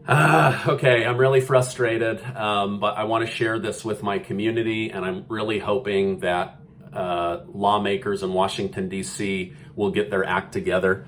Okay, I'm really frustrated, but I want to share this with my community, and I'm really hoping that lawmakers in Washington, D.C. will get their act together.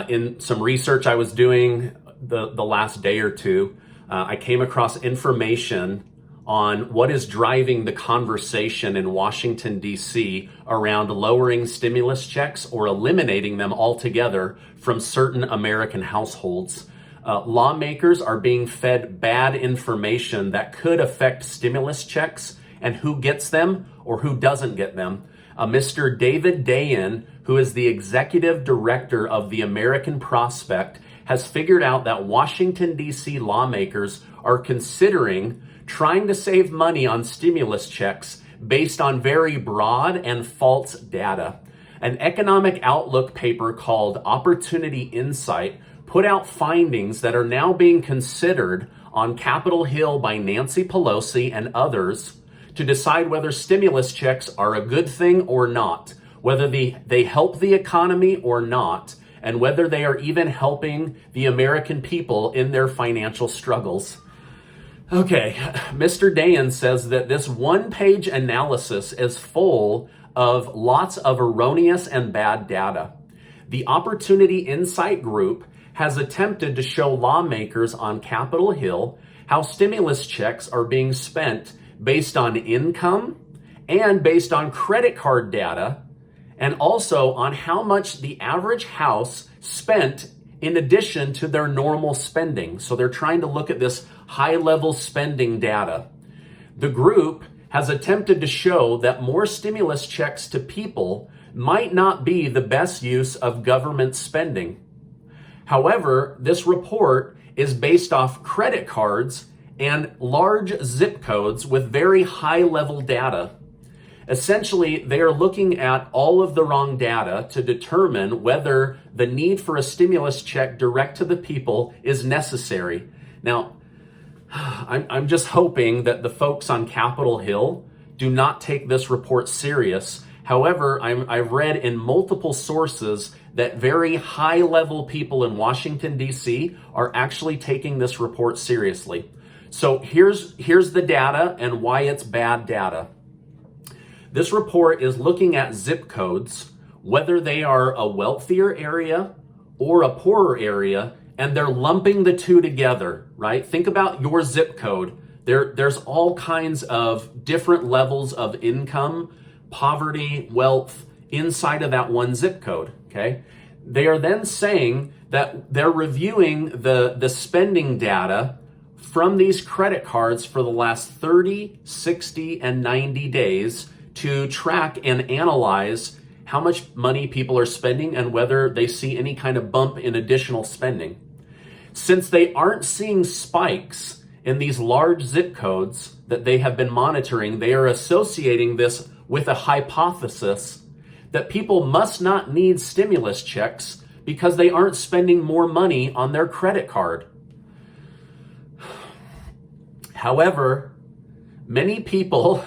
In some research I was doing the last day or two, I came across information on what is driving the conversation in Washington, D.C. around lowering stimulus checks or eliminating them altogether from certain American households. Lawmakers are being fed bad information that could affect stimulus checks and who gets them or who doesn't get them. Mr. David Dayen, who is the executive director of the American Prospect, has figured out that Washington, D.C. lawmakers are considering trying to save money on stimulus checks based on very broad and false data. An economic outlook paper called Opportunity Insight put out findings that are now being considered on Capitol Hill by Nancy Pelosi and others to decide whether stimulus checks are a good thing or not, whether they help the economy or not, and whether they are even helping the American people in their financial struggles. Okay, Mr. Dayen says that this one-page analysis is full of lots of erroneous and bad data. The Opportunity Insight Group has attempted to show lawmakers on Capitol Hill how stimulus checks are being spent based on income and based on credit card data, and also on how much the average house spent in addition to their normal spending. So they're trying to look at this high-level spending data. The group has attempted to show that more stimulus checks to people might not be the best use of government spending. However, this report is based off credit cards and large zip codes with very high-level data. Essentially, they are looking at all of the wrong data to determine whether the need for a stimulus check direct to the people is necessary. Now, I'm just hoping that the folks on Capitol Hill do not take this report serious. However, I've read in multiple sources that very high-level people in Washington, D.C. are actually taking this report seriously. So here's the data and why it's bad data. This report is looking at zip codes, whether they are a wealthier area or a poorer area, and they're lumping the two together, right? Think about your zip code. There's all kinds of different levels of income, poverty, wealth inside of that one zip code, okay? They are then saying that they're reviewing the spending data from these credit cards for the last 30, 60, and 90 days to track and analyze how much money people are spending and whether they see any kind of bump in additional spending. Since they aren't seeing spikes in these large zip codes that they have been monitoring, they are associating this with a hypothesis that people must not need stimulus checks because they aren't spending more money on their credit card. However, many people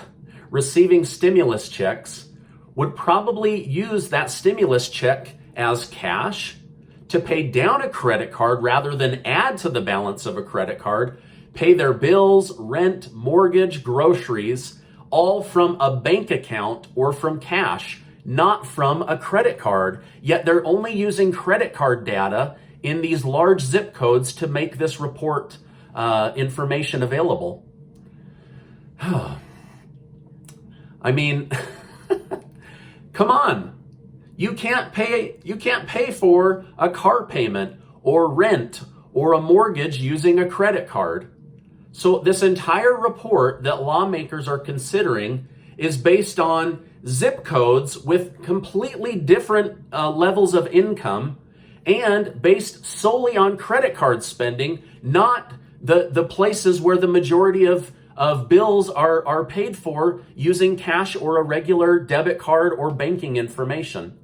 receiving stimulus checks would probably use that stimulus check as cash to pay down a credit card rather than add to the balance of a credit card, pay their bills, rent, mortgage, groceries, all from a bank account or from cash, not from a credit card. Yet they're only using credit card data in these large zip codes to make this report information available. I mean, come on. You can't pay for a car payment or rent or a mortgage using a credit card. So this entire report that lawmakers are considering is based on zip codes with completely different levels of income and based solely on credit card spending, not the places where the majority of bills are paid for using cash or a regular debit card or banking information.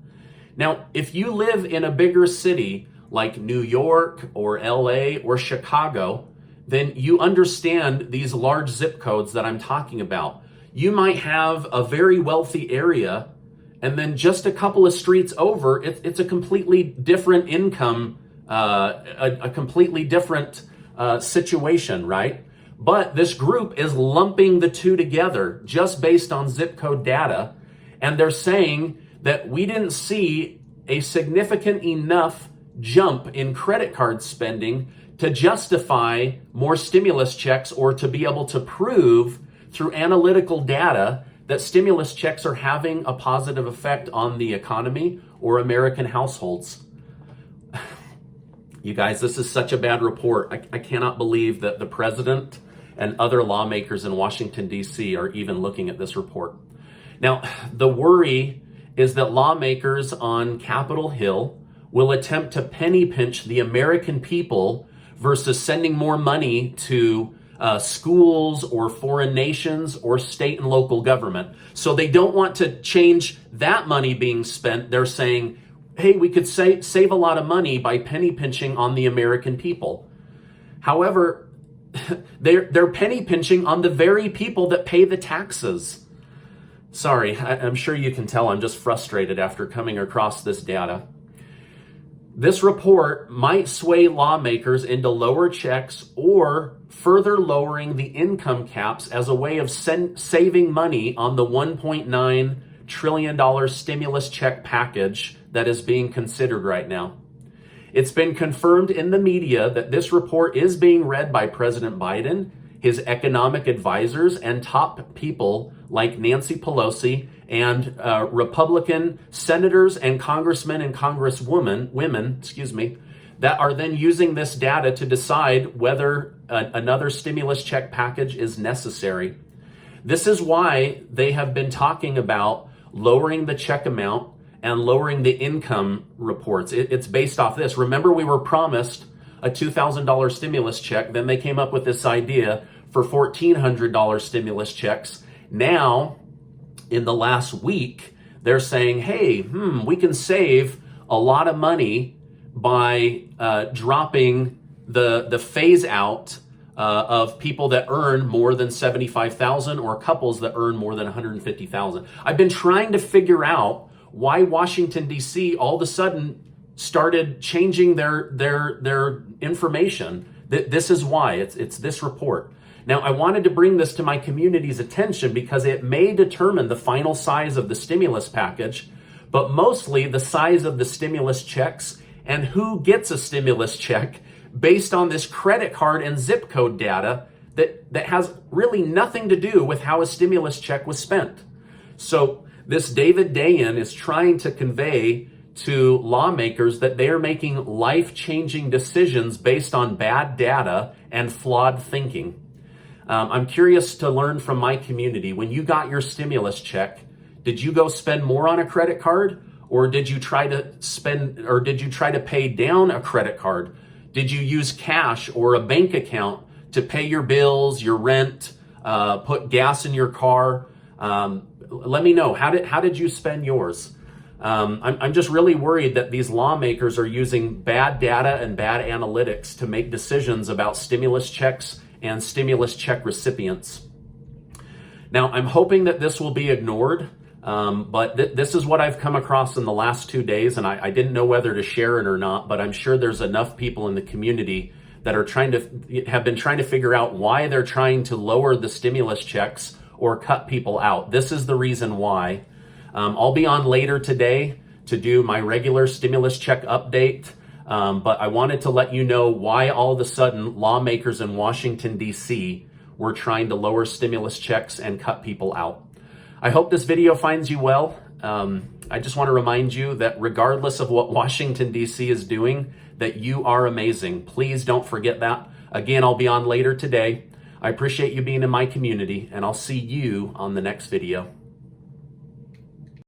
Now, if you live in a bigger city like New York or LA or Chicago, then you understand these large zip codes that I'm talking about. You might have a very wealthy area, and then just a couple of streets over, it's a completely different income, a completely different situation, right? But this group is lumping the two together just based on zip code data. And they're saying that we didn't see a significant enough jump in credit card spending to justify more stimulus checks or to be able to prove through analytical data that stimulus checks are having a positive effect on the economy or American households. You guys, this is such a bad report. I cannot believe that the president and other lawmakers in Washington, D.C. are even looking at this report. Now, the worry is that lawmakers on Capitol Hill will attempt to penny pinch the American people versus sending more money to schools or foreign nations or state and local government. So they don't want to change that money being spent. They're saying, hey, we could save a lot of money by penny pinching on the American people. However, they're penny pinching on the very people that pay the taxes. Sorry, I'm sure you can tell I'm just frustrated after coming across this data. This report might sway lawmakers into lower checks or further lowering the income caps as a way of saving money on the $1.9 trillion stimulus check package that is being considered right now. It's been confirmed in the media that this report is being read by President Biden, his economic advisors, and top people like Nancy Pelosi and Republican senators and congressmen and women, that are then using this data to decide whether another stimulus check package is necessary. This is why they have been talking about lowering the check amount and lowering the income reports. It's based off this. Remember, we were promised a $2,000 stimulus check. Then they came up with this idea for $1,400 stimulus checks. Now, in the last week, they're saying, hey, we can save a lot of money by dropping the phase out of people that earn more than $75,000 or couples that earn more than $150,000. I've been trying to figure out why Washington, D.C. all of a sudden started changing their information. This is why. It's this report. Now, I wanted to bring this to my community's attention because it may determine the final size of the stimulus package, but mostly the size of the stimulus checks and who gets a stimulus check based on this credit card and zip code data that has really nothing to do with how a stimulus check was spent. So this David Dayen is trying to convey to lawmakers that they are making life-changing decisions based on bad data and flawed thinking. I'm curious to learn from my community. When you got your stimulus check, did you go spend more on a credit card, or did you try to pay down a credit card? Did you use cash or a bank account to pay your bills, your rent, put gas in your car? Let me know. How did you spend yours? I'm just really worried that these lawmakers are using bad data and bad analytics to make decisions about stimulus checks and stimulus check recipients. Now, I'm hoping that this will be ignored, but this is what I've come across in the last 2 days, and I didn't know whether to share it or not, but I'm sure there's enough people in the community that are have been trying to figure out why they're trying to lower the stimulus checks or cut people out. This is the reason why. I'll be on later today to do my regular stimulus check update. But I wanted to let you know why all of a sudden lawmakers in Washington, D.C. were trying to lower stimulus checks and cut people out. I hope this video finds you well. I just want to remind you that regardless of what Washington, D.C. is doing, that you are amazing. Please don't forget that. Again, I'll be on later today. I appreciate you being in my community, and I'll see you on the next video.